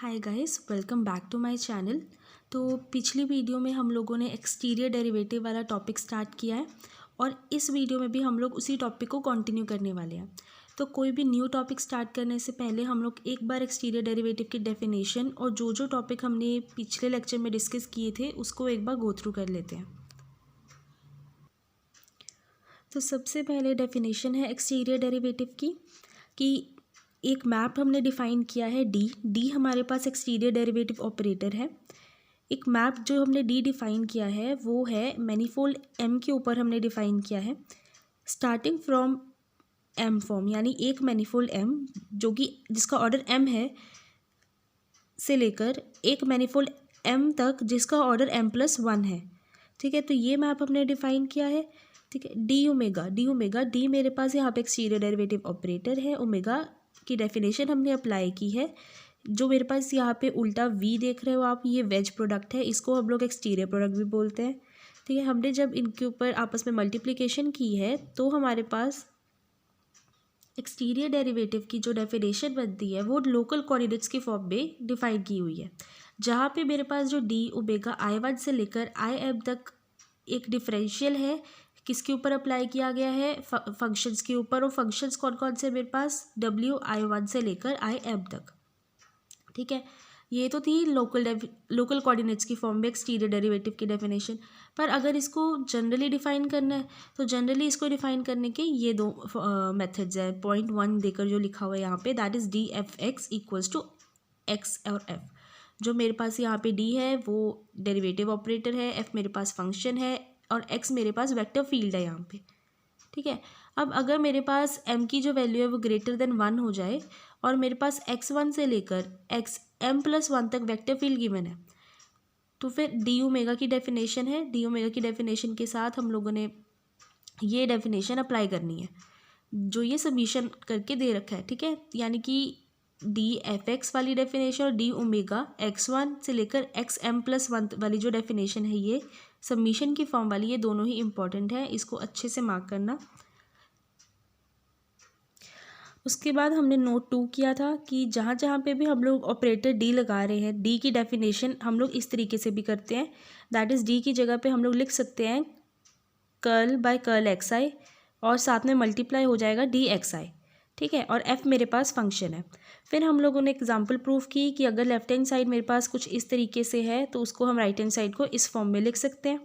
Hi guys, welcome back to my channel. तो पिछली video में हम लोगों ने एक्सटीरियर डेरिवेटिव वाला टॉपिक स्टार्ट किया है और इस वीडियो में भी हम लोग उसी टॉपिक को कंटिन्यू करने वाले हैं। तो कोई भी न्यू टॉपिक स्टार्ट करने से पहले हम लोग एक बार एक्सटीरियर डेरिवेटिव की डेफिनेशन और जो टॉपिक हमने पिछले लेक्चर में डिस्कस किए थे उसको एक बार गो थ्रू कर लेते हैं। तो सबसे पहले डेफिनेशन है एक्सटीरियर डेरिवेटिव की कि एक मैप हमने डिफ़ाइन किया है डी हमारे पास एक्सटीरियर डेरिवेटिव ऑपरेटर है। एक मैप जो हमने डी डिफ़ाइन किया है वो है मैनीफोल्ड एम के ऊपर हमने डिफ़ाइन किया है स्टार्टिंग फ्रॉम एम फॉर्म, यानी एक मैनीफोल्ड एम जो कि जिसका ऑर्डर एम है से लेकर एक मैनीफोल्ड एम तक जिसका ऑर्डर m+1 है। ठीक है, तो ये मैप हमने डिफ़ाइन किया है। ठीक है, डी ओमेगा डी मेरे पास यहाँ पे एक्सटीरियर डेरिवेटिव ऑपरेटर है। ओमेगा की डेफिनेशन हमने अप्लाई की है। जो मेरे पास यहाँ पे उल्टा वी देख रहे हो आप, ये वेज प्रोडक्ट है, इसको हम लोग एक्सटीरियर प्रोडक्ट भी बोलते हैं। ठीक है, हमने जब इनके ऊपर आपस में मल्टीप्लिकेशन की है तो हमारे पास एक्सटीरियर डेरिवेटिव की जो डेफिनेशन बनती है वो लोकल कोऑर्डिनेट्स की फॉर्म में डिफाइन की हुई है, जहाँ पे मेरे पास जो डी ओमेगा I1 से लेकर IM तक एक डिफरेंशियल है किसके ऊपर अप्लाई किया गया है, फंक्शंस के ऊपर। और फंक्शंस कौन कौन से मेरे पास WI1 से लेकर IM तक। ठीक है, ये तो थी लोकल कोऑर्डिनेट्स की फॉर्म में एक्सटीरियर डेरिवेटिव की डेफिनेशन। पर अगर इसको जनरली डिफाइन करना है तो जनरली इसको डिफाइन करने के ये दो मेथड्स है। पॉइंट 1 देकर जो लिखा हुआ है यहाँ पे, that is DFX equals to x और एफ। जो मेरे पास यहाँ पे डी है वो डेरिवेटिव ऑपरेटर है, एफ मेरे पास फंक्शन है और एक्स मेरे पास वेक्टर फील्ड है यहाँ पे। ठीक है, अब अगर मेरे पास m की जो वैल्यू है वो ग्रेटर देन 1 हो जाए और मेरे पास x1 से लेकर xm+1 तक वेक्टर फील्ड गिवन है, तो फिर डी ओमेगा की डेफिनेशन है। डी ओमेगा की डेफिनेशन के साथ हम लोगों ने ये डेफिनेशन अप्लाई करनी है जो ये सबमिशन करके दे रखा है। ठीक है, यानी कि DFX वाली डेफिनेशन और डी ओमेगा x1 से लेकर xm+1 वाली जो डेफिनेशन है ये सबमिशन की फॉर्म वाली, ये दोनों ही इम्पॉर्टेंट है, इसको अच्छे से मार्क करना। उसके बाद हमने नोट 2 किया था कि जहाँ जहाँ पे भी हम लोग ऑपरेटर डी लगा रहे हैं, डी की डेफिनेशन हम लोग इस तरीके से भी करते हैं, दैट इज़ डी की जगह पे हम लोग लिख सकते हैं कर्ल बाय कर्ल xi और साथ में मल्टीप्लाई हो जाएगा DXi। ठीक है, और f मेरे पास फंक्शन है। फिर हम लोगों ने एग्जांपल प्रूफ की कि अगर लेफ्ट हैंड साइड मेरे पास कुछ इस तरीके से है तो उसको हम राइट हैंड साइड को इस फॉर्म में लिख सकते हैं।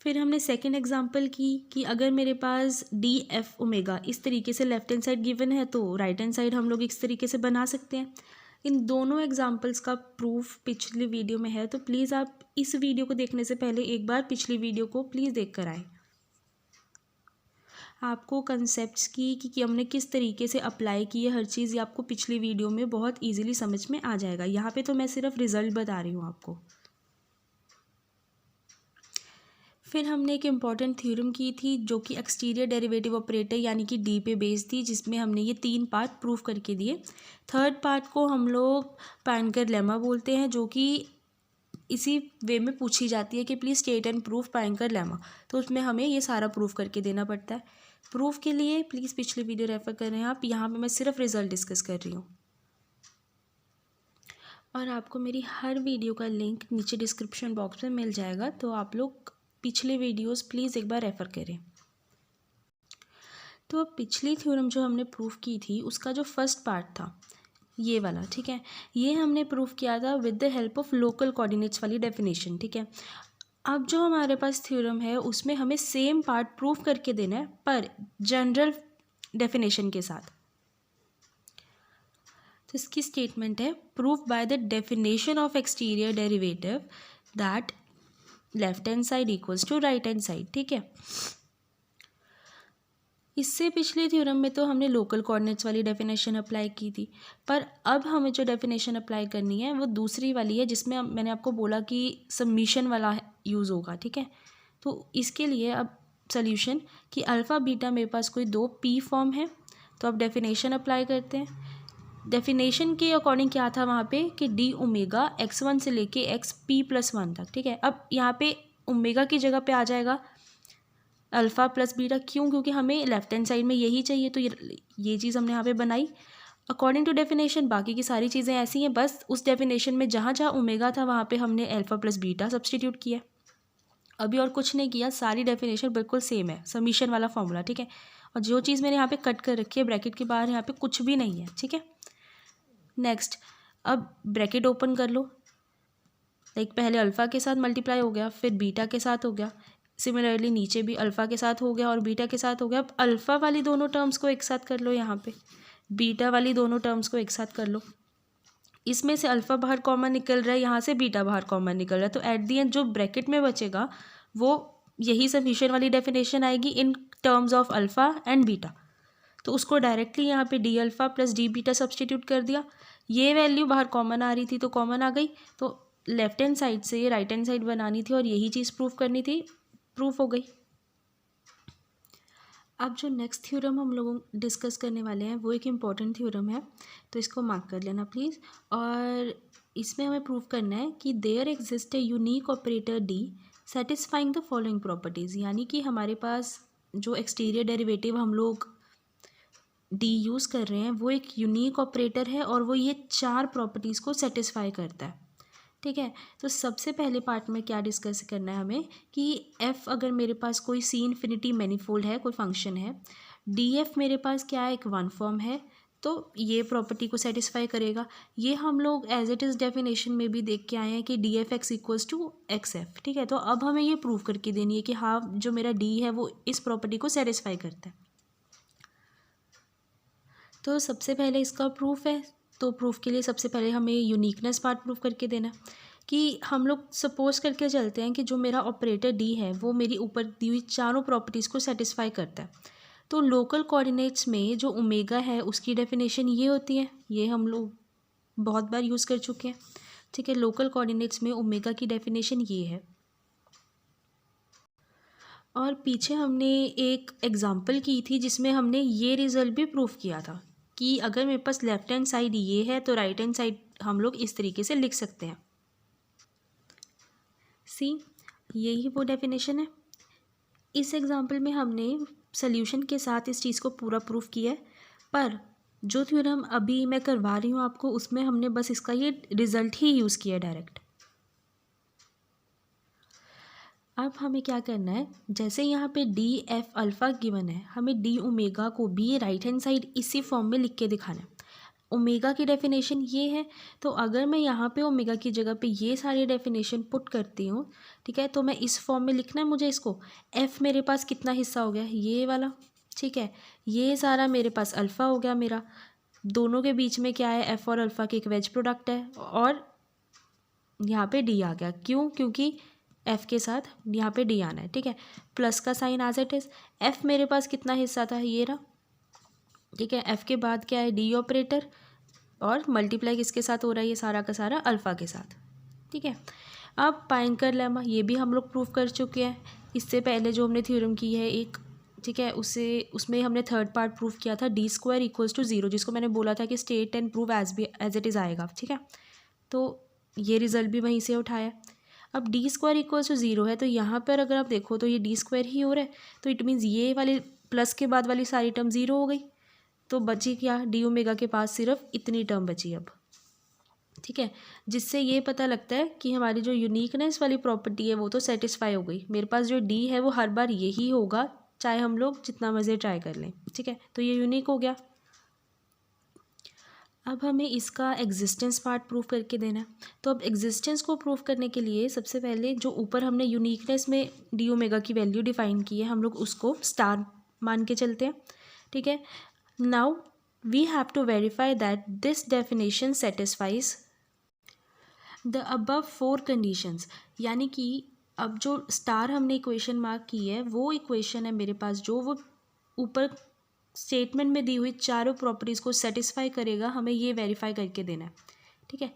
फिर हमने सेकंड एग्जांपल की कि अगर मेरे पास DF ओमेगा इस तरीके से लेफ्ट हैंड साइड गिवन है तो राइट हैंड साइड हम लोग इस तरीके से बना सकते हैं। इन दोनों एग्जांपल्स का प्रूफ पिछली वीडियो में है, तो प्लीज़ आप इस वीडियो को देखने से पहले एक बार पिछली वीडियो को प्लीज़ देख कर आएँ। आपको कंसेप्ट्स की कि हमने किस तरीके से अप्लाई की है हर चीज़, ये आपको पिछली वीडियो में बहुत ईजिली समझ में आ जाएगा। यहाँ पे तो मैं सिर्फ रिज़ल्ट बता रही हूँ आपको। फिर हमने एक इम्पॉर्टेंट थ्योरम की थी जो कि एक्सटीरियर डेरिवेटिव ऑपरेटर यानी कि डी पे बेस्ड थी, जिसमें हमने ये 3 पार्ट प्रूफ करके दिए। थर्ड पार्ट को हम लोग पाइनकर लेमा बोलते हैं, जो कि इसी वे में पूछी जाती है कि please state and prove Poincare lemma, तो उसमें हमें ये सारा प्रूफ करके देना पड़ता है। प्रूफ के लिए प्लीज़ पिछली वीडियो रेफर कर रहे हैं आप, यहाँ पे मैं सिर्फ रिजल्ट डिस्कस कर रही हूँ। और आपको मेरी हर वीडियो का लिंक नीचे डिस्क्रिप्शन बॉक्स में मिल जाएगा, तो आप लोग पिछले वीडियोस प्लीज़ एक बार रेफ़र करें। तो अब पिछली थ्योरम जो हमने प्रूफ की थी उसका जो फर्स्ट पार्ट था ये वाला, ठीक है, ये हमने प्रूफ किया था with the help of local coordinates वाली डेफिनेशन। ठीक है, अब जो हमारे पास थ्योरम है उसमें हमें सेम पार्ट प्रूफ करके देना है पर जनरल डेफिनेशन के साथ। तो इसकी स्टेटमेंट है, proof by the definition of exterior derivative that left hand side equals to right hand side. ठीक है, इससे पिछले थ्योरम में तो हमने लोकल कोऑर्डिनेट्स वाली डेफिनेशन अप्लाई की थी, पर अब हमें जो डेफिनेशन अप्लाई करनी है वो दूसरी वाली है, जिसमें मैंने आपको बोला कि सबमिशन वाला यूज़ होगा। ठीक है, तो इसके लिए अब सॉल्यूशन कि अल्फ़ा बीटा मेरे पास कोई 2 पी फॉर्म है, तो अब डेफिनेशन अप्लाई करते हैं। डेफिनेशन के अकॉर्डिंग क्या था वहाँ पे कि डी ओमेगा x1 से लेके xp+1 तक। ठीक है, अब यहाँ पे ओमेगा की जगह पे आ जाएगा अल्फ़ा प्लस बीटा। क्यों? क्योंकि हमें लेफ्ट हैंड साइड में यही चाहिए, तो ये चीज़ हमने यहाँ पे बनाई। अकॉर्डिंग टू डेफिनेशन बाकी की सारी चीज़ें ऐसी हैं, बस उस डेफिनेशन में जहाँ जहाँ ओमेगा था वहाँ पे हमने अल्फ़ा प्लस बीटा सब्सटीट्यूट किया, अभी और कुछ नहीं किया। सारी डेफिनेशन बिल्कुल सेम है, समीशन वाला फॉर्मूला, ठीक है। और जो चीज़ मैंने यहाँ पे कट कर रखी है ब्रैकेट के बाहर, यहाँ पे कुछ भी नहीं है, ठीक है। नेक्स्ट, अब ब्रैकेट ओपन कर लो, लाइक पहले अल्फ़ा के साथ मल्टीप्लाई हो गया, फिर बीटा के साथ हो गया, सिमिलरली नीचे भी अल्फ़ा के साथ हो गया और बीटा के साथ हो गया। अब अल्फ़ा वाली दोनों टर्म्स को एक साथ कर लो, यहाँ पे बीटा वाली दोनों टर्म्स को एक साथ कर लो। इसमें से अल्फ़ा बाहर कॉमन निकल रहा है, यहाँ से बीटा बाहर कॉमन निकल रहा है, तो एट दी एंड जो ब्रैकेट में बचेगा वो यही समीशन वाली डेफिनेशन आएगी in terms of alpha and beta. तो उसको डायरेक्टली यहाँ पे D alpha plus D beta substitute कर दिया। ये वैल्यू बाहर कॉमन आ रही थी तो कॉमन आ गई, तो लेफ्ट हैंड साइड से राइट हैंड साइड बनानी थी और यही चीज़ प्रूफ करनी थी, प्रूफ हो गई। अब जो नेक्स्ट थ्योरम हम लोग डिस्कस करने वाले हैं वो एक इम्पॉर्टेंट थ्योरम है, तो इसको मार्क कर लेना प्लीज़। और इसमें हमें प्रूव करना है कि there exist a unique operator d satisfying the following properties, यानी कि हमारे पास जो एक्सटीरियर डेरिवेटिव हम लोग डी यूज़ कर रहे हैं वो एक यूनिक ऑपरेटर है और वो ये 4 प्रॉपर्टीज़ को सेटिस्फाई करता है, ठीक है। तो सबसे पहले पार्ट में क्या डिस्कस करना है हमें कि एफ़ अगर मेरे पास कोई सी इन्फिनिटी मैनीफोल्ड है, कोई फंक्शन है, डी एफ़ मेरे पास क्या है, एक वन फॉर्म है, तो ये प्रॉपर्टी को सेटिस्फाई करेगा। ये हम लोग एज इट इज़ डेफिनेशन में भी देख के आए हैं कि d f x equals to x f, ठीक है। तो अब हमें ये प्रूव करके देनी है कि हाँ जो मेरा डी है वो इस प्रॉपर्टी को सेटिस्फाई करता है। तो सबसे पहले इसका प्रूफ है, तो प्रूफ के लिए सबसे पहले हमें यूनिकनेस पार्ट प्रूफ करके देना कि हम लोग सपोज करके चलते हैं कि जो मेरा ऑपरेटर डी है वो मेरी ऊपर दी हुई चारों प्रॉपर्टीज़ को सेटिस्फाई करता है। तो लोकल कोऑर्डिनेट्स में जो ओमेगा है उसकी डेफिनेशन ये होती है, ये हम लोग बहुत बार यूज़ कर चुके हैं, ठीक है। लोकल कोऑर्डिनेट्स में ओमेगा की डेफिनेशन ये है। और पीछे हमने एक एग्ज़ाम्पल की थी जिसमें हमने ये रिज़ल्ट भी प्रूफ किया था कि अगर मेरे पास लेफ़्ट हैंड साइड ये है तो राइट हैंड साइड हम लोग इस तरीके से लिख सकते हैं। सी, यही वो डेफिनेशन है। इस एग्ज़ाम्पल में हमने सॉल्यूशन के साथ इस चीज़ को पूरा प्रूफ किया है, पर जो थ्योरम अभी मैं करवा रही हूँ आपको उसमें हमने बस इसका ये रिज़ल्ट ही यूज़ किया डायरेक्ट। अब हमें क्या करना है, जैसे यहाँ पे डी एफ अल्फ़ा गिवन है, हमें डी ओमेगा को भी राइट हैंड साइड इसी फॉर्म में लिख के दिखाना है। ओमेगा की डेफिनेशन ये है, तो अगर मैं यहाँ पे ओमेगा की जगह पे ये सारी डेफिनेशन पुट करती हूँ, ठीक है, तो मैं इस फॉर्म में लिखना है मुझे इसको। एफ़ मेरे पास कितना हिस्सा हो गया, ये वाला, ठीक है। ये सारा मेरे पास अल्फ़ा हो गया मेरा, दोनों के बीच में क्या है, एफ़ और अल्फ़ा की एक वेज प्रोडक्ट है, और यहाँ पे डी आ गया, क्यों, क्योंकि एफ़ के साथ यहाँ पे डी आना है, ठीक है। प्लस का sign as it is. F मेरे पास कितना हिस्सा था, ये रहा, ठीक है। एफ़ के बाद क्या है, डी ऑपरेटर, और मल्टीप्लाई किसके साथ हो रहा है, ये सारा का सारा अल्फ़ा के साथ, ठीक है। अब पाइंकर लेमा ये भी हम लोग प्रूव कर चुके हैं, इससे पहले जो हमने थ्योरम की है एक, ठीक है, उसमें हमने थर्ड पार्ट प्रूव किया था d square equals to zero, जिसको मैंने बोला था कि state and prove as it is आएगा, ठीक है। तो ये रिज़ल्ट भी वहीं से उठाया। अब d square equals to zero है, तो यहाँ पर अगर आप देखो तो ये डी स्क्वायर ही हो रहा है, तो इट मीन्स ये वाली प्लस के बाद वाली सारी टर्म ज़ीरो हो गई, तो बची क्या, डी ओमेगा के पास सिर्फ इतनी टर्म बची अब, ठीक है। जिससे ये पता लगता है कि हमारी जो यूनिकनेस वाली प्रॉपर्टी है वो तो सेटिस्फाई हो गई, मेरे पास जो डी है वो हर बार यही होगा, चाहे हम लोग जितना मर्जी ट्राई कर लें, ठीक है। तो ये यूनिक हो गया। अब हमें इसका एग्जिस्टेंस पार्ट प्रूफ करके देना है। तो अब एग्जिस्टेंस को प्रूफ करने के लिए सबसे पहले जो ऊपर हमने यूनिकनेस में डी ओमेगा की वैल्यू डिफाइन की है, हम लोग उसको स्टार मान के चलते हैं, ठीक है। Now we have to verify that this definition satisfies the above 4 conditions, यानी कि अब जो स्टार हमने इक्वेशन मार्क की है वो इक्वेशन है मेरे पास जो वो ऊपर स्टेटमेंट में दी हुई चारों प्रॉपर्टीज़ को सेटिस्फाई करेगा, हमें ये वेरीफाई करके देना है, ठीक है।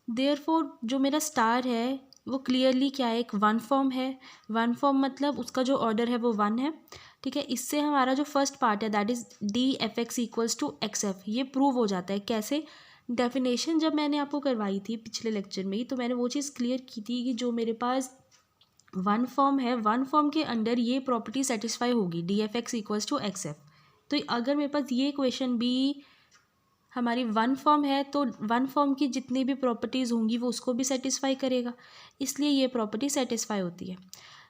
देयरफॉर जो मेरा स्टार है वो क्लियरली क्या है, एक वन फॉर्म है। वन फॉर्म मतलब उसका जो ऑर्डर है वो वन है, ठीक है। इससे हमारा जो फर्स्ट पार्ट है that is d f x equals to x f, ये प्रूव हो जाता है। कैसे, डेफिनेशन जब मैंने आपको करवाई थी पिछले लेक्चर में ही, तो मैंने वो चीज़ क्लियर की थी कि जो मेरे पास वन फॉर्म है, वन फॉर्म के अंडर ये प्रॉपर्टी सेटिस्फाई होगी, d f x equals to x f. तो अगर मेरे पास ये इक्वेशन भी हमारी वन फॉर्म है तो वन फॉर्म की जितनी भी प्रॉपर्टीज़ होंगी वो उसको भी सेटिस्फाई करेगा, इसलिए ये प्रॉपर्टी सेटिस्फाई होती है।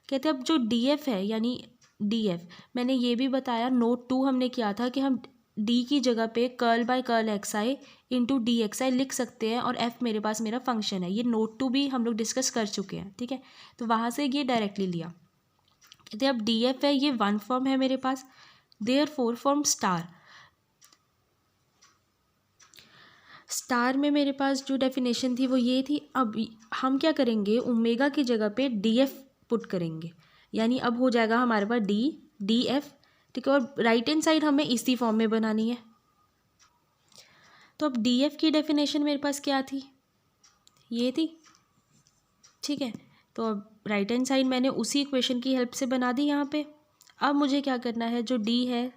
कहते हैं अब जो डी एफ है यानी डी एफ, मैंने ये भी बताया नोट 2 हमने किया था कि हम डी की जगह पे curl by curl x I into D x आई लिख सकते हैं और एफ मेरे पास मेरा फंक्शन है। ये नोट 2 भी हम लोग डिस्कस कर चुके हैं, ठीक है। तो वहाँ से ये डायरेक्टली लिया। कहते हैं अब डी एफ है ये वन फॉर्म है मेरे पास, देयरफॉर फॉर्म स्टार में मेरे पास जो डेफिनेशन थी वो ये थी। अब हम क्या करेंगे, ओमेगा की जगह पे डी एफ पुट करेंगे, यानी अब हो जाएगा हमारे पास डी एफ, ठीक है। और राइट हैंड साइड हमें इसी फॉर्म में बनानी है। तो अब डी एफ की डेफिनेशन मेरे पास क्या थी, ये थी, ठीक है। तो अब राइट हैंड साइड मैंने उसी इक्वेशन की हेल्प से बना दी यहाँ पे। अब मुझे क्या करना है, जो डी है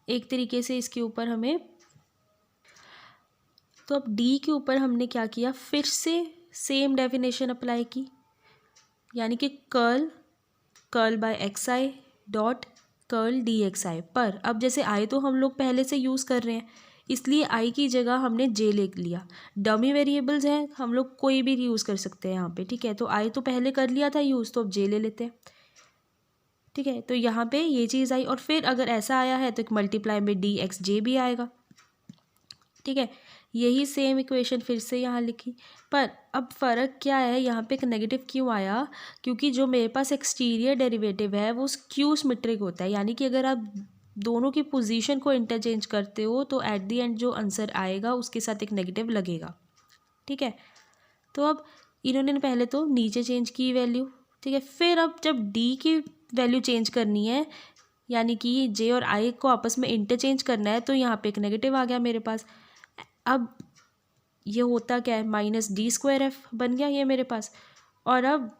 एक तरीके से इसके ऊपर हमें, तो अब डी के ऊपर हमने क्या किया, फिर से सेम डेफिनेशन अप्लाई की, यानी कि curl by x i dot curl d x i. पर अब जैसे आई तो हम लोग पहले से यूज़ कर रहे हैं, इसलिए आई की जगह हमने जे ले लिया। डमी वेरिएबल्स हैं, हम लोग कोई भी यूज़ कर सकते हैं यहाँ पे, ठीक है। तो आई तो पहले कर लिया था यूज़, तो अब जे ले लेते हैं, ठीक है। तो यहाँ पे ये चीज़ आई, और फिर अगर ऐसा आया है तो एक मल्टीप्लाई में डी एक्स जे भी आएगा, ठीक है। यही सेम इक्वेशन फिर से यहाँ लिखी, पर अब फ़र्क क्या है, यहाँ पे एक नेगेटिव क्यों आया, क्योंकि जो मेरे पास एक्सटीरियर डेरिवेटिव है वो स्क्यू सिमेट्रिक होता है, यानी कि अगर आप दोनों की पोजीशन को इंटरचेंज करते हो तो एट द एंड जो आंसर आएगा उसके साथ एक नेगेटिव लगेगा, ठीक है। तो अब इन्होंने पहले तो नीचे चेंज की वैल्यू, ठीक है। फिर अब जब डी की वैल्यू चेंज करनी है, यानी कि जे और आई को आपस में इंटरचेंज करना है, तो यहाँ पे एक नेगेटिव आ गया मेरे पास। अब ये होता क्या है, माइनस डी स्क्वायर एफ बन गया ये मेरे पास। और अब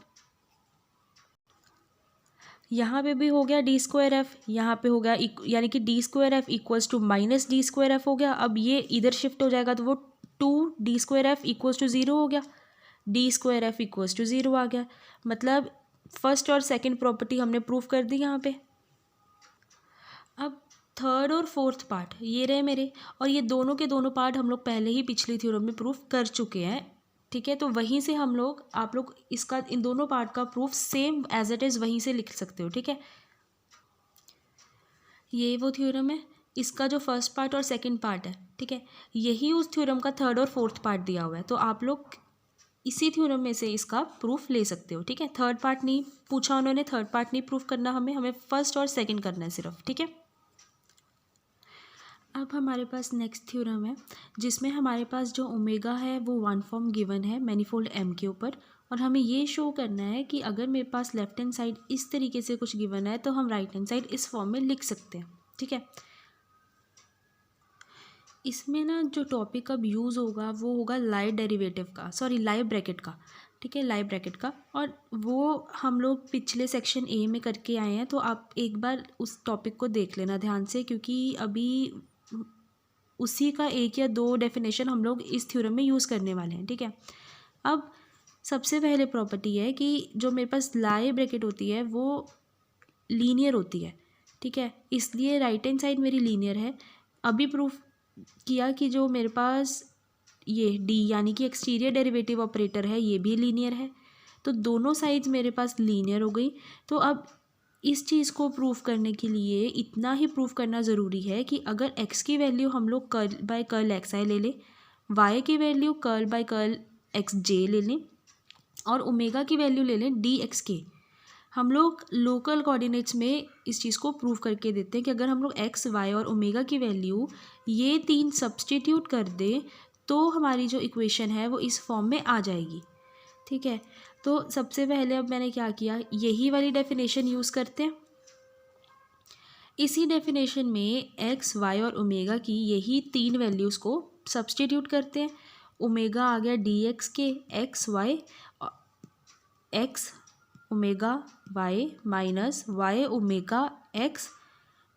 यहाँ पे भी हो गया डी स्क्वायर एफ, यहाँ पे हो गया यानी कि d square f equals to minus d square f हो गया। अब ये इधर शिफ्ट हो जाएगा तो वो 2 d square f equals to 0 हो गया, d square f equals to 0 आ गया। मतलब फर्स्ट और सेकंड प्रॉपर्टी हमने प्रूव कर दी यहाँ पे। अब थर्ड और फोर्थ पार्ट ये रहे मेरे, और ये दोनों के दोनों पार्ट हम लोग पहले ही पिछली थ्योरम में प्रूफ कर चुके हैं, ठीक है। तो वहीं से हम लोग, आप लोग इसका इन दोनों पार्ट का proof same as it is वहीं से लिख सकते हो, ठीक है। ये वो थ्योरम है, इसका जो फर्स्ट पार्ट और सेकंड पार्ट है, ठीक है, यही उस थ्योरम का थर्ड और फोर्थ पार्ट दिया हुआ है। तो आप लोग इसी थ्योरम में से इसका प्रूफ ले सकते हो, ठीक है। थर्ड पार्ट नहीं पूछा उन्होंने, थर्ड पार्ट नहीं प्रूफ करना हमें फर्स्ट और सेकेंड करना है सिर्फ, ठीक है। अब हमारे पास नेक्स्ट थ्योरम है जिसमें हमारे पास जो ओमेगा है वो वन फॉर्म गिवन है मैनीफोल्ड एम के ऊपर, और हमें ये शो करना है कि अगर मेरे पास लेफ्ट हैंड साइड इस तरीके से कुछ गिवन है तो हम राइट हैंड साइड इस फॉर्म में लिख सकते हैं, ठीक है। इसमें ना जो टॉपिक अब यूज़ होगा वो होगा लाइव डेरिवेटिव का, सॉरी लाइव ब्रैकेट का, ठीक है, लाइव ब्रैकेट का। और वो हम लोग पिछले सेक्शन ए में करके आए हैं, तो आप एक बार उस टॉपिक को देख लेना ध्यान से, क्योंकि अभी उसी का एक या दो डेफिनेशन हम लोग इस थ्योरम में यूज़ करने वाले हैं, ठीक है। अब सबसे पहले प्रॉपर्टी है कि जो मेरे पास लाइव ब्रैकेट होती है वो लीनियर होती है, ठीक है, इसलिए राइट हैंड साइड मेरी लीनियर है। अभी प्रूफ किया कि जो मेरे पास ये डी यानी कि एक्सटीरियर डेरिवेटिव ऑपरेटर है ये भी लीनियर है, तो दोनों साइड्स मेरे पास लीनियर हो गई। तो अब इस चीज़ को प्रूफ करने के लिए इतना ही प्रूफ करना ज़रूरी है कि अगर x की वैल्यू हम लोग curl by curl x i ले लें, y की value curl by curl x j ले लें, और ओमेगा की वैल्यू ले लें डी एक्स के। हम लोग लोकल कोऑर्डिनेट्स में इस चीज़ को प्रूव करके देते हैं कि अगर हम लोग x, y और ओमेगा की वैल्यू ये तीन सब्सटीट्यूट कर दें तो हमारी जो इक्वेशन है वो इस फॉर्म में आ जाएगी, ठीक है। तो सबसे पहले अब मैंने क्या किया, यही वाली डेफिनेशन यूज़ करते हैं। इसी डेफिनेशन में x, y और ओमेगा की यही तीन वैल्यूज़ को सब्सटीट्यूट करते हैं। ओमेगा आ गया डी एक्स के x, y, x omega y minus y omega x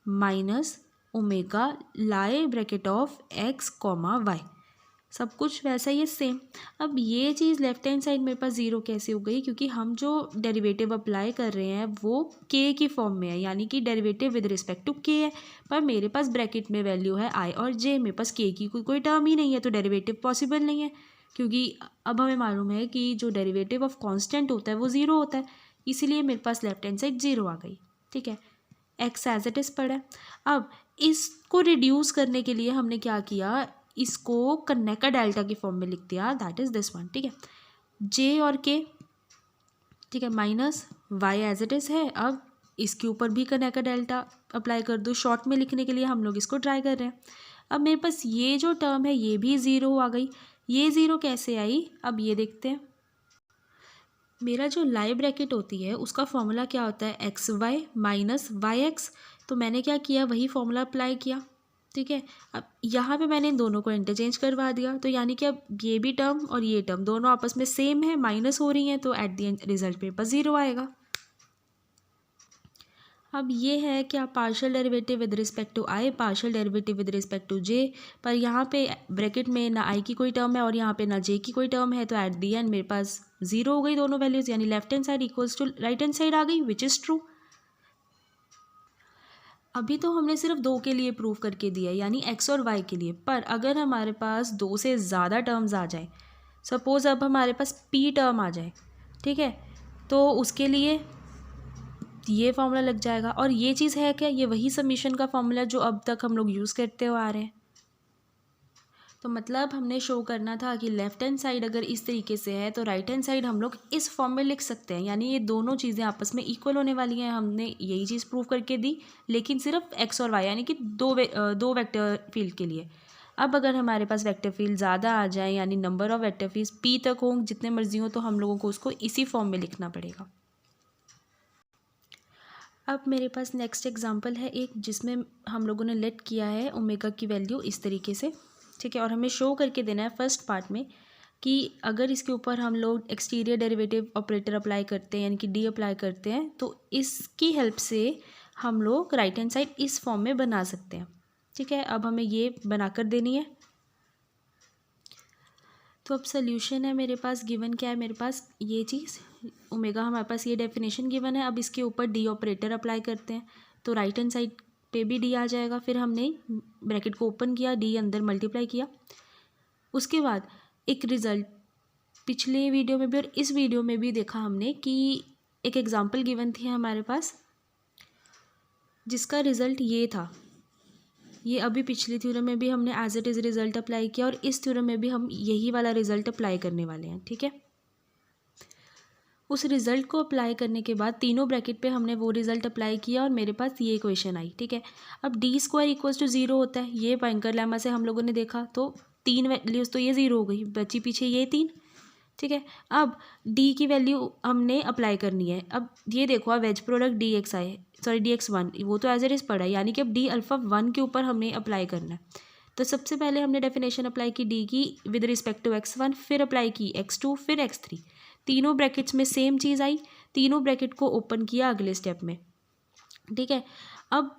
minus omega लाए ब्रैकेट ऑफ x, y, सब कुछ वैसा ही है सेम। अब ये चीज़ लेफ्ट हैंड साइड मेरे पास ज़ीरो कैसे हो गई, क्योंकि हम जो डेरिवेटिव अप्लाई कर रहे हैं वो के की फॉर्म में है, यानी कि डेरिवेटिव विद रिस्पेक्ट टू के है, पर मेरे पास ब्रैकेट में वैल्यू है आई और जे, मेरे पास के की कोई टर्म ही नहीं है, तो डेरिवेटिव पॉसिबल नहीं है। क्योंकि अब हमें मालूम है कि जो डेरिवेटिव ऑफ कांस्टेंट होता है वो ज़ीरो होता है, इसीलिए मेरे पास लेफ्ट हैंड साइड ज़ीरो आ गई। ठीक है, एक्स एज इट इज़ पड़ा है। अब इसको रिड्यूस करने के लिए हमने क्या किया, इसको कन्नेका डेल्टा की फॉर्म में लिख दिया, दैट इज़ दिस वन। ठीक है, जे और के, ठीक है, minus y as it is है। अब इसके ऊपर भी कन्नेका डेल्टा अप्लाई कर दो, शॉर्ट में लिखने के लिए हम लोग इसको ट्राई कर रहे हैं। अब मेरे पास ये जो टर्म है ये भी ज़ीरो आ गई। ये ज़ीरो कैसे आई, अब ये देखते हैं। मेरा जो लाई ब्रैकेट होती है उसका फॉर्मूला क्या होता है, x y minus y x. तो मैंने क्या किया, वही फॉर्मूला अप्लाई किया। ठीक है, अब यहाँ पे मैंने इन दोनों को इंटरचेंज करवा दिया, तो यानी कि अब ये भी टर्म और ये टर्म दोनों आपस में सेम है, माइनस हो रही हैं, तो एट द एंड रिजल्ट मेरे पास ज़ीरो आएगा। अब ये है क्या, partial derivative with respect to i, partial derivative with respect to j, पर यहाँ पे ब्रैकेट में ना आई की कोई टर्म है और यहाँ पे ना जे की कोई टर्म है, तो एट दी एंड मेरे पास ज़ीरो हो गई दोनों वैल्यूज़, यानी left hand side equals to right hand side आ गई, विच इज़ ट्रू। अभी तो हमने सिर्फ दो के लिए प्रूव करके दिया है, यानी एक्स और वाई के लिए, पर अगर हमारे पास दो से ज़्यादा टर्म्स आ जाए, सपोज़ अब हमारे पास पी टर्म आ जाए, ठीक है, तो उसके लिए ये फार्मूला लग जाएगा। और ये चीज़ है क्या, ये वही समीशन का फार्मूला जो अब तक हम लोग यूज़ करते हुए आ रहे हैं। तो मतलब हमने शो करना था कि लेफ़्ट हैंड साइड अगर इस तरीके से है तो राइट हैंड साइड हम लोग इस फॉर्म में लिख सकते हैं, यानी ये दोनों चीज़ें आपस में इक्वल होने वाली हैं। हमने यही चीज़ प्रूव करके दी, लेकिन सिर्फ एक्स और वाई, यानी कि दो वेक्टर फील्ड के लिए। अब अगर हमारे पास वेक्टर फील्ड ज़्यादा आ जाए, यानी number of vector field P तक हों, जितने मर्जी हो, तो हम लोगों को उसको इसी फॉर्म में लिखना पड़ेगा। अब मेरे पास नेक्स्ट एग्जांपल है एक, जिसमें हम लोगों ने लेट किया है ओमेगा की वैल्यू इस तरीके से। ठीक है, और हमें शो करके देना है फर्स्ट पार्ट में कि अगर इसके ऊपर हम लोग एक्सटीरियर डेरिवेटिव ऑपरेटर अप्लाई करते हैं, यानी कि डी अप्लाई करते हैं, तो इसकी हेल्प से हम लोग राइट हैंड साइड इस फॉर्म में बना सकते हैं। ठीक है, अब हमें ये बनाकर देनी है। तो अब सोल्यूशन है मेरे पास, गिवन क्या है मेरे पास, ये चीज़ ओमेगा हमारे पास ये डेफिनेशन गिवन है। अब इसके ऊपर डी ऑपरेटर अप्लाई करते हैं, तो राइट हैंड साइड पे भी डी आ जाएगा। फिर हमने ब्रैकेट को ओपन किया, डी अंदर मल्टीप्लाई किया। उसके बाद एक रिज़ल्ट पिछले वीडियो में भी और इस वीडियो में भी देखा हमने कि एक एग्जांपल गिवन थी हमारे पास, जिसका रिज़ल्ट ये था। ये अभी पिछली थ्योरम में भी हमने as it is result apply किया, और इस थ्योरम में भी हम यही वाला रिज़ल्ट अप्लाई करने वाले हैं। ठीक है, उस रिज़ल्ट को अप्लाई करने के बाद तीनों ब्रैकेट पे हमने वो रिज़ल्ट अप्लाई किया और मेरे पास ये इक्वेशन आई। ठीक है, अब d square equals to zero होता है, ये पॉइंकर लेमा से हम लोगों ने देखा, तो तीन वैल्यूज़ तो ये ज़ीरो हो गई, बची पीछे ये तीन। ठीक है, अब डी की वैल्यू हमने अप्लाई करनी है। अब ये देखो, अब वेज प्रोडक्ट डी एक्स आई, सॉरी डी एक्स वन, वो तो एज इट इज़ पड़ा है, यानी कि अब डी अल्फ़ा वन के ऊपर हमें अप्लाई करना है। तो सबसे पहले हमने डेफिनेशन अप्लाई की डी की with respect to x one, फिर अप्लाई की एक्स टू, फिर एक्स थ्री। तीनों ब्रैकेट्स में सेम चीज़ आई, तीनों ब्रैकेट को ओपन किया अगले स्टेप में। ठीक है, अब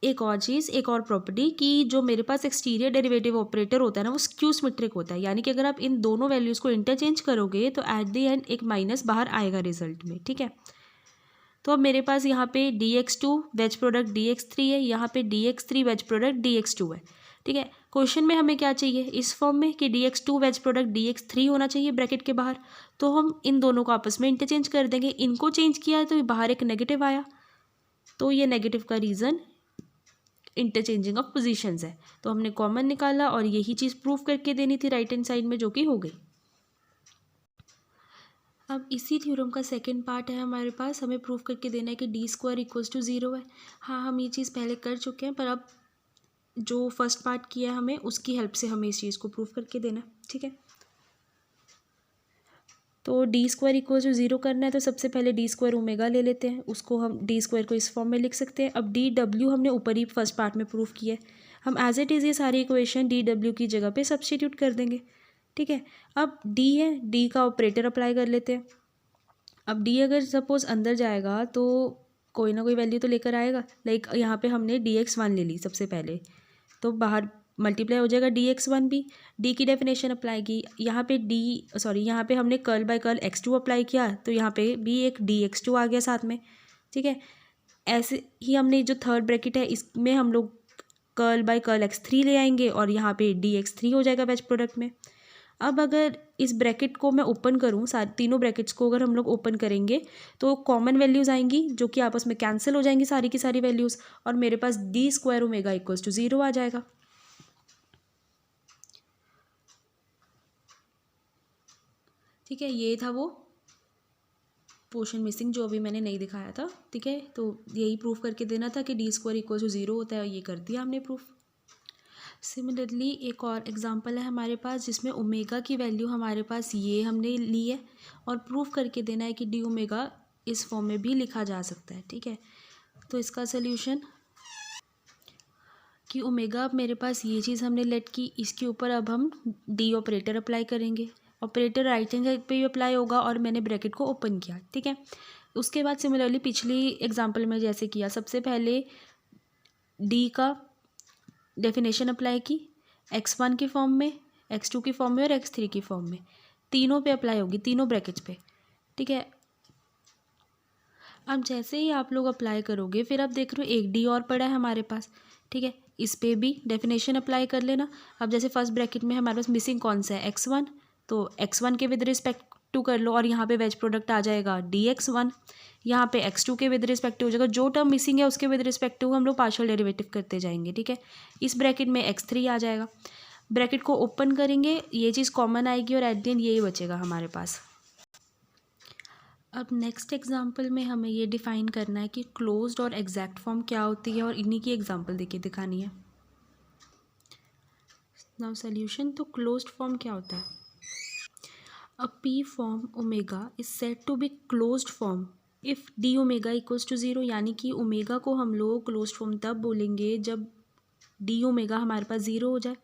एक और चीज़, एक और प्रॉपर्टी कि जो मेरे पास एक्सटीरियर डेरिवेटिव ऑपरेटर होता है ना, वो स्क्यू सिमेट्रिक होता है, यानी कि अगर आप इन दोनों वैल्यूज़ को इंटरचेंज करोगे तो एट द एंड एक माइनस बाहर आएगा रिजल्ट में। ठीक है, तो अब मेरे पास यहाँ पे d x two wedge product d x three है, यहाँ पे d x three wedge product d x two है। ठीक है, क्वेश्चन में हमें क्या चाहिए, इस फॉर्म में कि d x two wedge product d x three होना चाहिए ब्रैकेट के बाहर, तो हम इन दोनों को आपस में इंटरचेंज कर देंगे। इनको चेंज किया तो बाहर एक नेगेटिव आया, तो ये नेगेटिव का रीज़न इंटरचेंजिंग ऑफ पोजीशंस है, तो हमने कॉमन निकाला और यही चीज़ प्रूव करके देनी थी राइट हैंड साइड में, जो कि हो गई। अब इसी थ्योरम का सेकंड पार्ट है हमारे पास, हमें प्रूव करके देना है कि d square equals to zero है। हाँ, हम ये चीज़ पहले कर चुके हैं, पर अब जो फर्स्ट पार्ट किया है हमें, उसकी हेल्प से हमें इस चीज़ को प्रूव करके देना है। ठीक है, तो d square equal to zero करना है, तो सबसे पहले डी स्क्वायर ओमेगा ले लेते हैं, उसको हम डी स्क्वायर को इस फॉर्म में लिख सकते हैं। अब डी डब्ल्यू हमने ऊपर ही फर्स्ट पार्ट में प्रूव किया है, हम एज इट इज़ ये सारी इक्वेशन डी डब्ल्यू की जगह पे सब्स्टिट्यूट कर देंगे। ठीक है, अब डी है, डी का ऑपरेटर अप्लाई कर लेते हैं। अब डी अगर सपोज अंदर जाएगा तो कोई ना कोई वैल्यू तो लेकर आएगा, लाइक यहाँ पे हमने डी एक्स वन ले ली सबसे पहले, तो बाहर मल्टीप्लाई हो जाएगा dx1 भी। d की डेफिनेशन अप्लाई की, यहाँ पे यहाँ पे हमने curl by curl x2 apply किया, तो यहाँ पे भी एक dx2 आ गया साथ में, ठीक है। ऐसे ही हमने जो थर्ड ब्रैकेट है इसमें हम लोग कर्ल बाय कर्ल x3 ले आएंगे और यहाँ पे dx3 हो जाएगा वेज प्रोडक्ट में। अब अगर इस ब्रैकेट को मैं ओपन करूँ, सारे तीनों ब्रैकेट्स को अगर हम लोग ओपन करेंगे तो कॉमन वैल्यूज़ आएंगी जो कि आपस में कैंसिल हो जाएंगी सारी की सारी वैल्यूज़, और मेरे पास d square omega equals to 0 आ जाएगा। ठीक है, ये था वो पोर्शन मिसिंग जो अभी मैंने नहीं दिखाया था, ठीक है। तो यही प्रूफ करके देना था कि डी स्क्वायर इक्वल्स टू 0 होता है, ये कर दिया हमने प्रूफ। सिमिलरली एक और एग्जांपल है हमारे पास जिसमें ओमेगा की वैल्यू हमारे पास ये हमने ली है और प्रूफ करके देना है कि डी ओमेगा इस फॉर्म में भी लिखा जा सकता है, ठीक है। तो इसका सोल्यूशन कि ओमेगा, अब मेरे पास ये चीज़ हमने लेट की, इसके ऊपर अब हम डी ऑपरेटर अप्लाई करेंगे। ऑपरेटर राइट हैंड साइड पे भी अप्लाई होगा और मैंने ब्रैकेट को ओपन किया, ठीक है। उसके बाद सिमिलरली पिछली एग्जांपल में जैसे किया, सबसे पहले डी का डेफिनेशन अप्लाई की x1 की फॉर्म में, x2 की फॉर्म में और x3 की फॉर्म में, तीनों पे अप्लाई होगी, तीनों ब्रैकेट्स पे, ठीक है। अब जैसे ही आप लोग अप्लाई करोगे फिर आप देख रहे हो एक डी और पड़ा है हमारे पास, ठीक है, इस पे भी डेफिनेशन अप्लाई कर लेना। अब जैसे फर्स्ट ब्रैकेट में हमारे पास मिसिंग कौन सा है, x1, तो x1 के विद रिस्पेक्ट टू कर लो और यहाँ पे वेज प्रोडक्ट आ जाएगा dx1, यहाँ पे x2 के विद रिस्पेक्ट हो जाएगा, जो टर्म मिसिंग है उसके विद रिस्पेक्ट टू हम लोग पार्शियल डेरिवेटिव करते जाएंगे, ठीक है। इस ब्रैकेट में x3 आ जाएगा, ब्रैकेट को ओपन करेंगे, ये चीज़ कॉमन आएगी और एट द एंड यही बचेगा हमारे पास। अब नेक्स्ट एग्जाम्पल में हमें ये डिफाइन करना है कि क्लोज्ड और एग्जैक्ट फॉर्म क्या होती है और इन्हीं की एग्जाम्पल देके दिखानी है। नाउ सोल्यूशन, तो क्लोज्ड फॉर्म क्या होता है? A P form omega is said to be closed form if d omega equals to 0, यानी कि ओमेगा को हम लोग क्लोज्ड फॉर्म तब बोलेंगे जब d ओमेगा हमारे पास 0 हो जाए,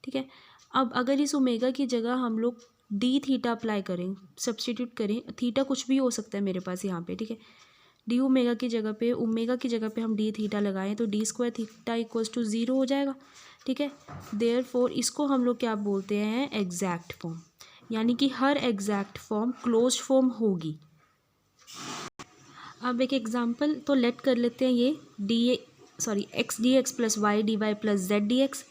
ठीक है। अब अगर इस ओमेगा की जगह हम लोग d थीटा अप्लाई करें, सब्सटीट्यूट करें, थीटा कुछ भी हो सकता है मेरे पास यहाँ पे, ठीक है। d ओमेगा की जगह पे हम d थीटा लगाएं तो d square theta equals to 0 हो जाएगा, ठीक है। देयरफॉर इसको हम लोग क्या बोलते हैं, एग्जैक्ट फॉर्म, यानी कि हर एग्जैक्ट फॉर्म क्लोज्ड फॉर्म होगी। अब एक एग्जांपल तो लेट कर लेते हैं, ये x d x plus y d y plus z d x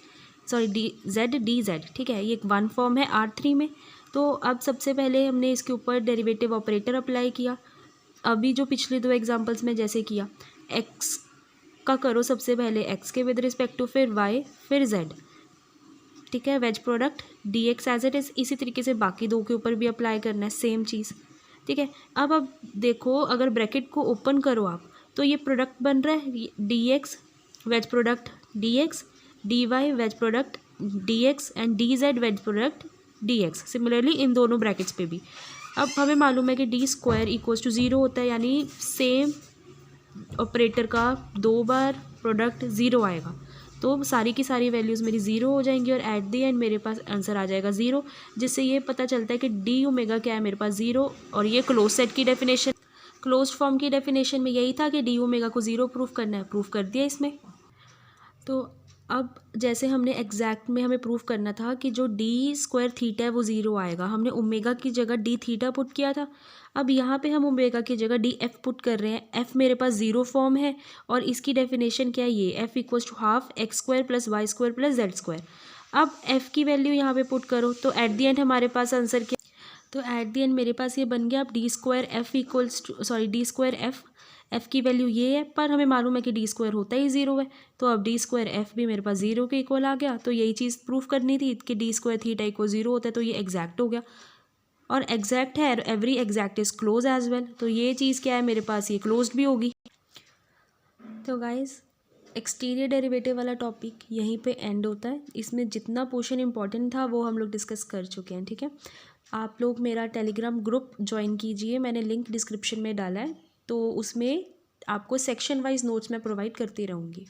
z d z, ठीक है। ये एक वन फॉर्म है R3 में। तो अब सबसे पहले हमने इसके ऊपर डेरिवेटिव ऑपरेटर अप्लाई किया, अभी जो पिछले दो एग्जांपल्स में जैसे किया, एक्स का करो सबसे पहले एक्स के विद रिस्पेक्ट टू, फिर वाई, फिर जेड, ठीक है, wedge product d x as it is. इसी तरीके से बाकी दो के ऊपर भी अप्लाई करना है सेम चीज़, ठीक है। अब देखो, अगर ब्रैकेट को ओपन करो आप तो ये प्रोडक्ट बन रहा है d x wedge product d x, d y wedge product d x and d z wedge product d x. Similarly इन दोनों ब्रैकेट्स पे भी अब हमें मालूम है कि डी स्क्वायर इक्वल्स टू 0 होता है, यानी सेम ऑपरेटर का दो बार प्रोडक्ट 0 आएगा, तो सारी की सारी वैल्यूज़ मेरी 0 हो जाएंगी और एट द एंड मेरे पास आंसर आ जाएगा 0, जिससे ये पता चलता है कि डी ओमेगा क्या है मेरे पास 0। और ये क्लोज सेट की डेफिनेशन, क्लोज्ड फॉर्म की डेफिनेशन में यही था कि डी ओमेगा को 0 प्रूफ करना है, प्रूफ कर दिया इसमें। तो अब जैसे हमने एग्जैक्ट में हमें प्रूफ करना था कि जो डी स्क्वायर थीटा है वो 0 आएगा, हमने ओमेगा की जगह डी थीटा पुट किया था। अब यहाँ पे हम ओमेगा की जगह डी एफ पुट कर रहे हैं, एफ मेरे पास 0 फॉर्म है और इसकी डेफिनेशन क्या है, ये f equals to half x square plus y square plus z square. अब एफ की वैल्यू यहाँ पे पुट करो तो एट द एंड हमारे पास आंसर क्या, तो एट द एंड मेरे पास ये बन गया, अब d square f equals to d square f की वैल्यू ये है, पर हमें मालूम है कि डी स्क्वायर होता ही 0 है, तो अब डी स्क्वायर एफ भी मेरे पास 0 के इक्वल आ गया। तो यही चीज़ प्रूफ करनी थी कि डी स्क्वायर थीटा इक्वल 0 होता है, तो ये एग्जैक्ट हो गया और एग्जैक्ट है, every exact is close as well, तो ये चीज़ क्या है मेरे पास, ये क्लोज्ड भी होगी। तो गाइज एक्सटीरियर डेरिवेटिव वाला टॉपिक यहीं पे एंड होता है, इसमें जितना पोर्शन इंपॉर्टेंट था वो हम लोग डिस्कस कर चुके हैं, ठीक है। आप लोग मेरा टेलीग्राम ग्रुप ज्वाइन कीजिए, मैंने लिंक डिस्क्रिप्शन में डाला है, तो उसमें आपको सेक्शन वाइज नोट्स मैं प्रोवाइड करती रहूँगी।